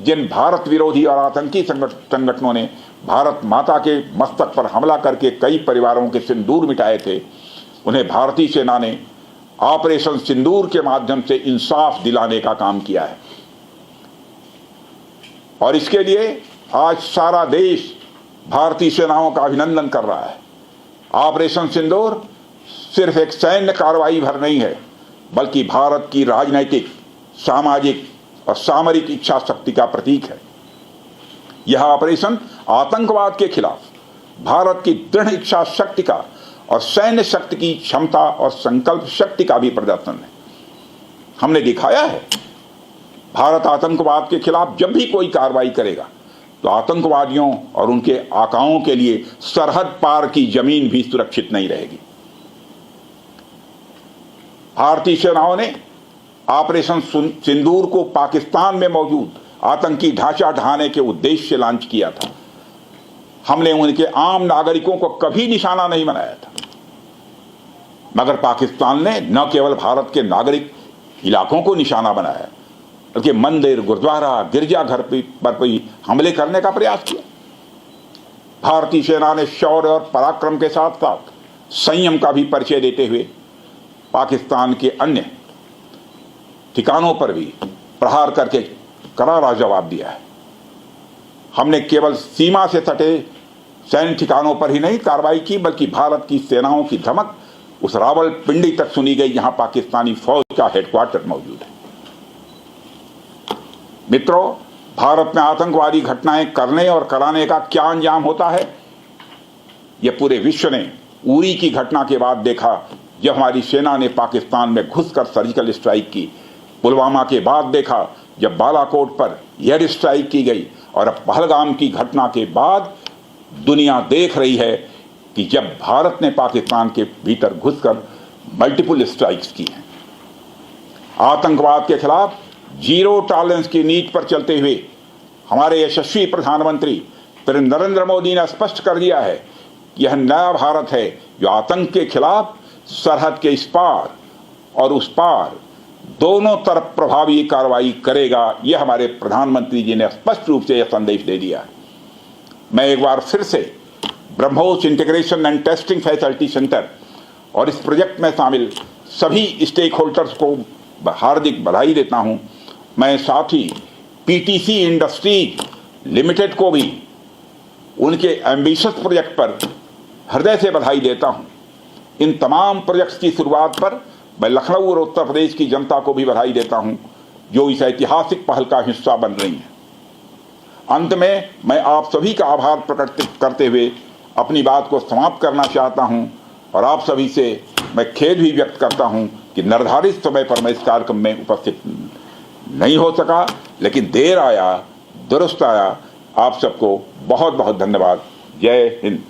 जिन भारत विरोधी और आतंकी संगठनों ने भारत माता के मस्तक पर हमला करके कई परिवारों के सिंदूर मिटाए थे, उन्हें भारतीय सेना ने ऑपरेशन सिंदूर के माध्यम से इंसाफ दिलाने का काम किया है। और इसके लिए आज सारा देश भारतीय सेनाओं का अभिनंदन कर रहा है। ऑपरेशन सिंदूर सिर्फ एक सैन्य कार्रवाई भर नहीं है, बल्कि भारत की राजनैतिक, सामाजिक और सामरिक इच्छा शक्ति का प्रतीक है। यह ऑपरेशन आतंकवाद के खिलाफ भारत की दृढ़ इच्छा शक्ति का और सैन्य शक्ति की क्षमता और संकल्प शक्ति का भी प्रदर्शन है। हमने दिखाया है, भारत आतंकवाद के खिलाफ जब भी कोई कार्रवाई करेगा तो आतंकवादियों और उनके आकाओं के लिए सरहद पार की जमीन भी सुरक्षित नहीं रहेगी। भारतीय सेनाओं ने ऑपरेशन सिंदूर को पाकिस्तान में मौजूद आतंकी ढांचा ढहाने के उद्देश्य से लॉन्च किया था। हमने उनके आम नागरिकों को कभी निशाना नहीं बनाया था, मगर पाकिस्तान ने न केवल भारत के नागरिक इलाकों को निशाना बनाया, बल्कि मंदिर, गुरुद्वारा, गिरजाघर पर भी हमले करने का प्रयास किया। भारतीय सेना ने शौर्य और पराक्रम के साथ साथ संयम का भी परिचय देते हुए पाकिस्तान के अन्य ठिकानों पर भी प्रहार करके करारा जवाब दिया है। हमने केवल सीमा से सटे सैन्य ठिकानों पर ही नहीं कार्रवाई की, बल्कि भारत की सेनाओं की धमक उस रावलपिंडी तक सुनी गई जहां पाकिस्तानी फौज का हेडक्वार्टर मौजूद है। मित्रों, भारत में आतंकवादी घटनाएं करने और कराने का क्या अंजाम होता है, यह पूरे विश्व ने उरी की घटना के बाद देखा, जब हमारी सेना ने पाकिस्तान में घुसकर सर्जिकल स्ट्राइक की। पुलवामा के बाद देखा, जब बालाकोट पर एयर स्ट्राइक की गई, और अब पहलगाम की घटना के बाद दुनिया देख रही है कि जब भारत ने पाकिस्तान के भीतर घुसकर मल्टीपल स्ट्राइक्स की हैं। आतंकवाद के खिलाफ जीरो टॉलरेंस की नीति पर चलते हुए हमारे यशस्वी प्रधानमंत्री नरेंद्र मोदी ने स्पष्ट कर दिया है कि यह नया भारत है जो आतंक के खिलाफ सरहद के इस पार और उस पार दोनों तरफ प्रभावी कार्रवाई करेगा। यह हमारे प्रधानमंत्री जी ने स्पष्ट रूप से यह संदेश दे दिया है। मैं एक बार फिर से BrahMos integration and testing facility centre और इस प्रोजेक्ट में शामिल सभी स्टेक होल्डर्स को हार्दिक बधाई देता हूं। मैं साथ ही पीटीसी इंडस्ट्रीज लिमिटेड को भी उनके एम्बिशियस प्रोजेक्ट पर हृदय से बधाई देता हूं। इन तमाम प्रोजेक्ट्स की शुरुआत पर मैं लखनऊ और उत्तर प्रदेश की जनता को भी बधाई देता हूं, जो इस ऐतिहासिक पहल का हिस्सा बन रही है। अंत में मैं आप सभी का आभार प्रकट करते हुए अपनी बात को समाप्त करना चाहता हूं, और आप सभी से मैं खेद भी व्यक्त करता हूं कि निर्धारित समय पर मैं इस कार्यक्रम में उपस्थित नहीं हो सका, लेकिन देर आया दुरुस्त आया। आप सबको बहुत बहुत धन्यवाद। जय हिंद।